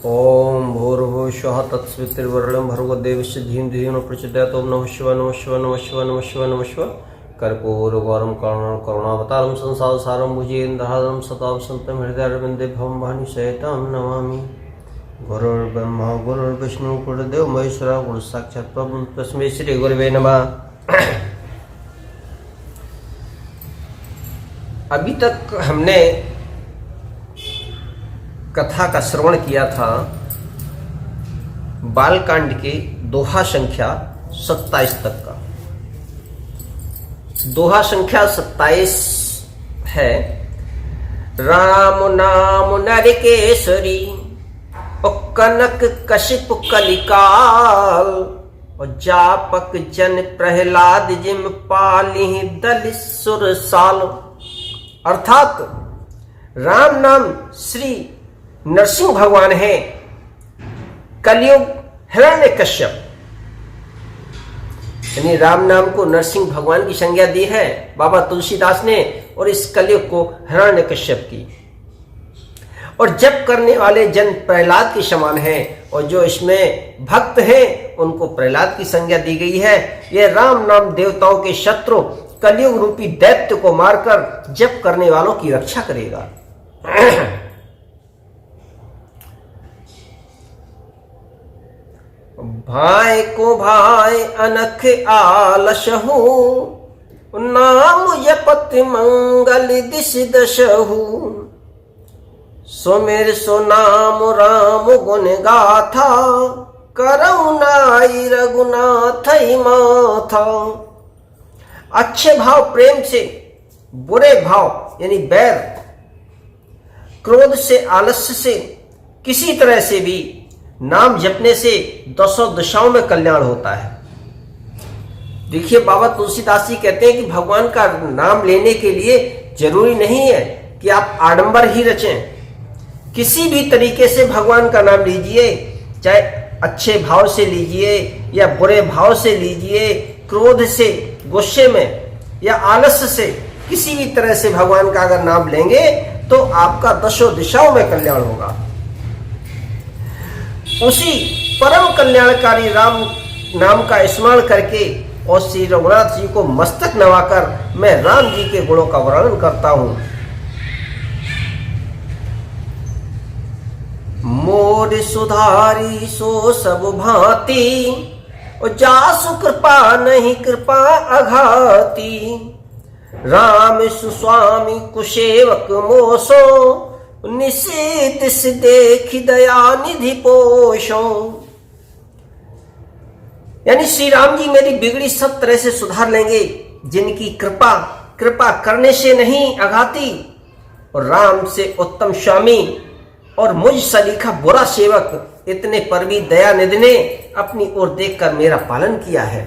ओम भूर्भुवस्सुवः तत्सवितुर्वरेण्यं भर्गो देवस्य धीमहि धियो न प्रचोदयात्। ओम नमः शिवाय नमः शिवाय नमः शिवाय नमः शिवाय नमः शिवाय। कर्पूरगौरं करुणावतारं संसारसारं भुजगेन्द्रहारं सदा वसन्तं हृदयारविन्दे भवं भानुसहितं नमामि। गुरुर्ब्रह्मा गुरुर्विष्णु गुरुर्देवो महेश्वरः गुरुसाक्षात् परब्रह्म तस्मै श्री गुरवे नमः। अभी तक हमने कथा का श्रवण किया था बालकांड के दोहा संख्या 27 तक का। दोहा संख्या 27 है, राम नाम नरकेसरी और कनक कशिप कलिकाल और जापक जन प्रहलाद जिम पालिहि दल सुरसाल। अर्थात राम नाम श्री नरसिंह भगवान है, कलयुग हिरण्यकश्यप, यानी राम नाम को नरसिंह भगवान की संज्ञा दी है बाबा तुलसीदास ने, और इस कलयुग को हिरण्यकश्यप की। और जप करने वाले जन प्रहलाद के समान है, और जो इसमें भक्त हैं उनको प्रहलाद की संज्ञा दी गई है। यह राम नाम देवताओं के शत्रु कलयुग रूपी दैत्य को मारकर जप करने वालों की रक्षा करेगा। भाई को भाई अनख आलसहु, नाम जपत मंगल दिश दशहु। सुमिर सो नाम राम गुण गाथा, करुणाई रघुनाथ माथा। अच्छे भाव प्रेम से, बुरे भाव यानी बैर, क्रोध से, आलस्य से, किसी तरह से भी नाम जपने से दसों दिशाओं में कल्याण होता है। देखिए, बाबा तुलसीदास जी कहते हैं कि भगवान का नाम लेने के लिए जरूरी नहीं है कि आप आडंबर ही रचें। किसी भी तरीके से भगवान का नाम लीजिए, चाहे अच्छे भाव से लीजिए या बुरे भाव से लीजिए, क्रोध से, गुस्से में या आलस्य से, किसी भी तरह से भगवान का अगर नाम लेंगे तो आपका दसों दिशाओं में कल्याण होगा। उसी परम कल्याणकारी राम नाम का स्मरण करके और श्री रघुनाथ जी को मस्तक नवाकर मैं राम जी के गुणों का वर्णन करता हूं। मोर सुधारी सो सब भांति, और जासु कृपा नहीं कृपा अघाती। राम सुस्वामी कुसेवक मोसो, निशित देखी दया निधि पोषो। यानी श्री राम जी मेरी बिगड़ी सब तरह से सुधार लेंगे, जिनकी कृपा करने से नहीं अघाती। और राम से उत्तम स्वामी और मुझ सलीखा बुरा सेवक, इतने पर भी दया निधि ने अपनी ओर देखकर मेरा पालन किया है।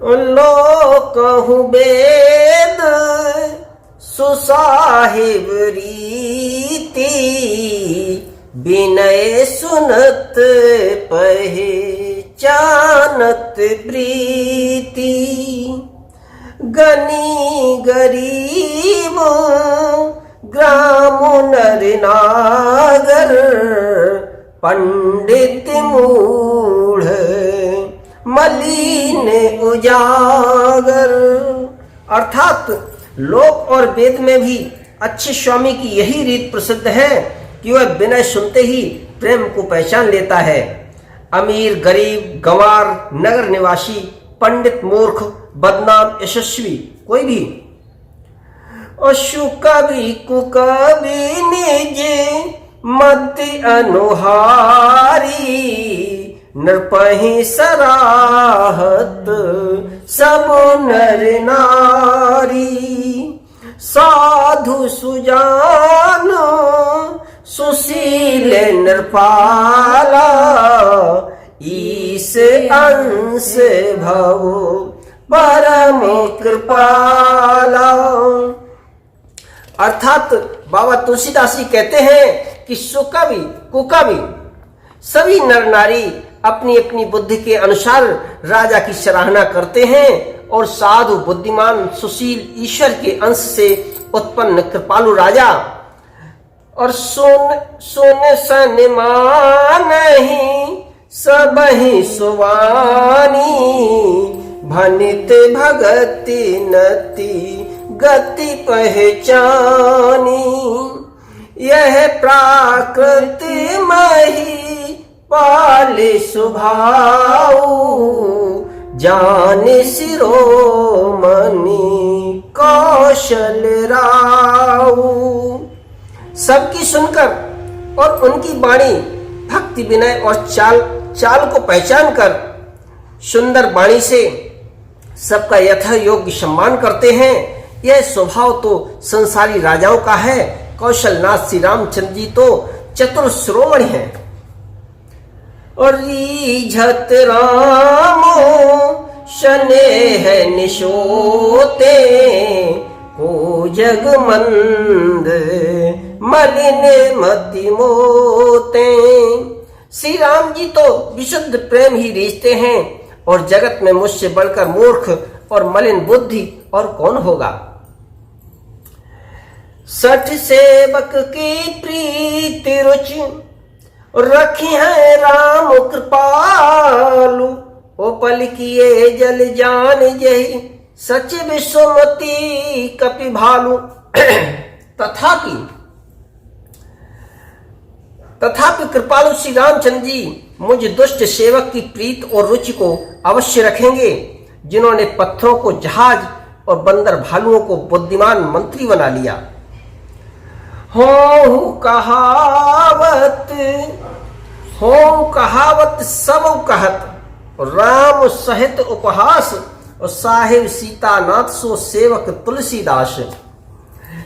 लोक कहूं वेद सुसाहिब रीति, विनय सुनत पहचानत प्रीति। गनी गरीब ग्राम नर नागर, पंडित मूढ़ मलिन उजागर। अर्थात लोक और वेद में भी अच्छे स्वामी की यही रीत प्रसिद्ध है कि वह विनय सुनते ही प्रेम को पहचान लेता है। अमीर गरीब गंवार नगर निवासी, पंडित मूर्ख बदनाम यशस्वी, कोई भी। अशु कवि कुकवि निज मति अनुहारी, नृपहि सराहत सब नर नारी। साधु सुजान सुशील नृपाला, ईश अंश भव परम कृपाला। अर्थात बाबा तुलसीदास जी कहते हैं कि सुकवि कुकवि सभी नर नारी अपनी अपनी बुद्धि के अनुसार राजा की सराहना करते हैं और साधु, बुद्धिमान, सुशील, ईश्वर के अंश से उत्पन्न कृपालु राजा। और सुन सन मानहि सबहि सुवानी, भनित भगति नति गति पहचानी। यह प्राकृति मही पाले सुभाऊ, जाने शिरोमणि कौशल राऊ। सबकी सुनकर और उनकी वाणी, भक्ति, विनय और चाल को पहचान कर सुंदर वाणी से सबका यथा योग्य सम्मान करते हैं। यह स्वभाव तो संसारी राजाओं का है। कौशलनाथ श्री रामचंद्र जी तो चतुर श्रोमणि हैं। और रीझत रामो स्नेह निशोते, को जगमंद मलिन मति मोते। श्री राम जी तो विशुद्ध प्रेम ही रीझते हैं और जगत में मुझसे बढ़कर मूर्ख और मलिन बुद्धि और कौन होगा। सठ सेवक की प्रीति रुचि, रखी है राम कृपालु। ओ पल किए जल जान जही, सच विश्वमती कपि भालु। तथापि कृपालु श्री रामचंद्र जी मुझ दुष्ट सेवक की प्रीत और रुचि को अवश्य रखेंगे, जिन्होंने पत्थरों को जहाज और बंदर भालुओं को बुद्धिमान मंत्री बना लिया। हो कहावत सब कहत, राम सहित उपहास। और साहिब सीतानाथ सो सेवक तुलसीदास।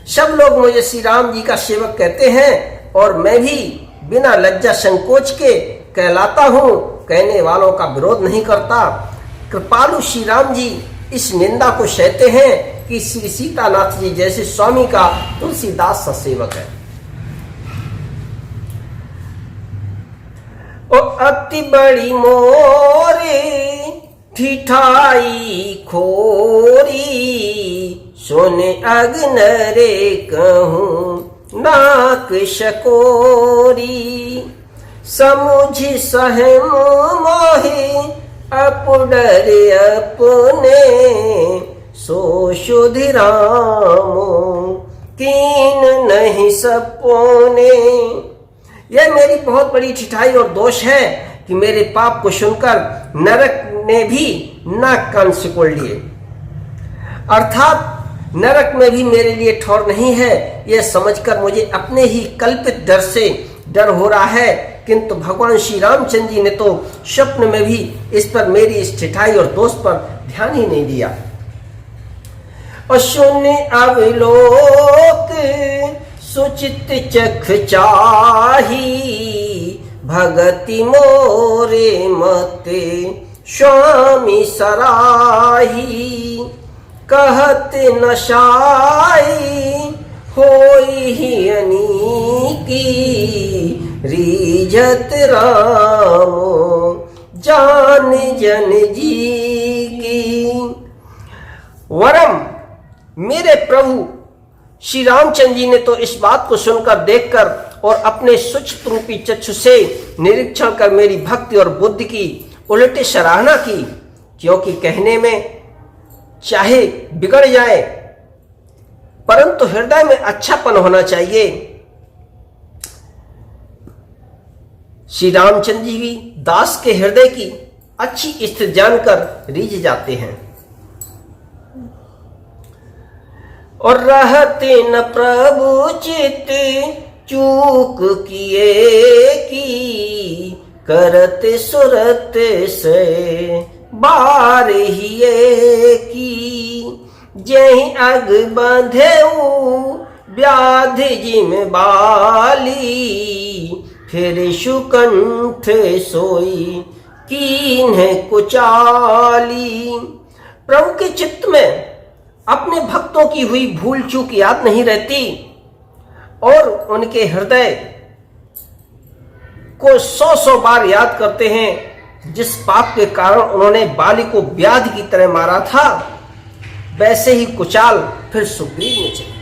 सब लोग मुझे श्री राम जी का सेवक कहते हैं और मैं भी बिना लज्जा संकोच के कहलाता हूँ। कहने वालों का विरोध नहीं करता। कृपालु श्री राम जी इस निंदा को सहते हैं कि श्री सीतानाथ जी जैसे स्वामी का तुलसीदास सा सेवक है। और अति बड़ी मोरे ठिठाई खोरी, सोने अग्नरे कहूँ नाक शकोरी। समुझ सहम मोहि अपुडर अपने, सो शुधि रामो कीन नहीं सपोने। यह मेरी बहुत बड़ी ठिठाई और दोष है कि मेरे पाप को सुनकर नरक ने भी नाक कान सिकोड़ लिए। अर्थात नरक में भी मेरे लिए ठौर नहीं है, यह समझकर मुझे अपने ही कल्पित डर से डर हो रहा है। किंतु भगवान श्री रामचंद्र जी ने तो स्वप्न में भी इस पर, मेरी इस ठिठाई और दोष पर ध्यान ही नहीं दिया। और शून्य अवलोक सुचित चख चाही, भगति मोरे मते स्वामी सराही। कहत नशाई होई ही अनीकी, रीझत रामो जान जन जी की। वरम मेरे प्रभु श्री रामचंद्र जी ने तो इस बात को सुनकर, देखकर और अपने सुचित रूपी चक्षु से निरीक्षण कर मेरी भक्ति और बुद्धि की उलटे सराहना की। क्योंकि कहने में चाहे बिगड़ जाए परंतु हृदय में अच्छापन होना चाहिए। श्री रामचंद्र जी भी दास के हृदय की अच्छी स्थिति जानकर रीझ जाते हैं। और रहते न प्रभु चित चूक किए की, करत सुरत से बार हिए की। जही अग बंधेऊ व्याधि जिम बाली, फिर सुकंठ सोई कीन्ह कुचाली। प्रभु के चित्त में अपने भक्तों की हुई भूल चूक याद नहीं रहती और उनके हृदय को 100 बार याद करते हैं जिस पाप के कारण उन्होंने बाली को व्याध की तरह मारा था, वैसे ही कुचाल फिर सुग्रीव ने चली।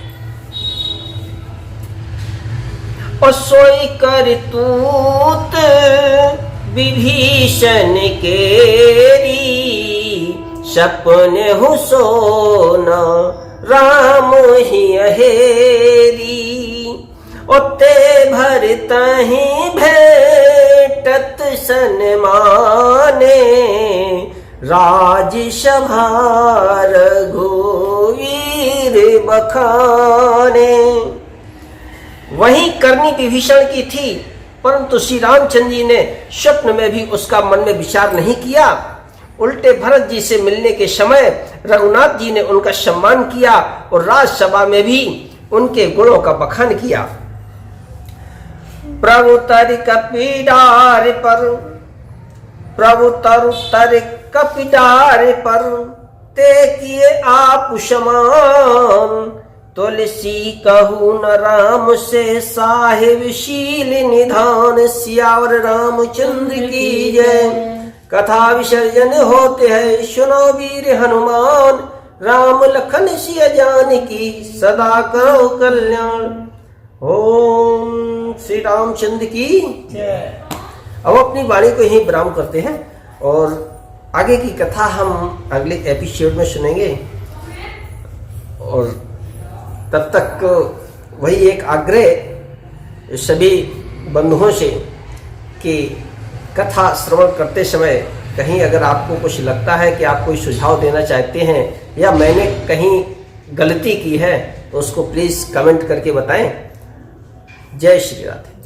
और सोई करतूत विभीषण केरी, सपने हु सोना राम ही अहेरी। ओते भरतहि भेटत सन्माने, राजसभा रघुवीर बखाने। वही करनी विभीषण की थी, परंतु श्री रामचंद्र जी ने स्वप्न में भी उसका मन में विचार नहीं किया। उल्टे भरत जी से मिलने के समय रघुनाथ जी ने उनका सम्मान किया और राजसभा में भी उनके गुणों का बखान किया। प्रभु तर कपिडार पर, प्रभु तर कपिडार पर, ते किए आप समान। तुलसी कहू न राम से साहिब शील निधान, सियावर रामचंद्र की जय। कथा विसर्जन होते हैं सुनो वीर हनुमान, राम लखन सिया जानकी सदा करो कल्याण। ओम श्री रामचंद्र की जय। अब अपनी वाणी को यहीं विराम करते हैं और आगे की कथा हम अगले एपिसोड में सुनेंगे। और तब तक वही एक आग्रह सभी बंधुओं से कि कथा श्रवण करते समय कहीं अगर आपको कुछ लगता है कि आप कोई सुझाव देना चाहते हैं या मैंने कहीं गलती की है तो उसको प्लीज़ कमेंट करके बताएं। जय श्री राधे।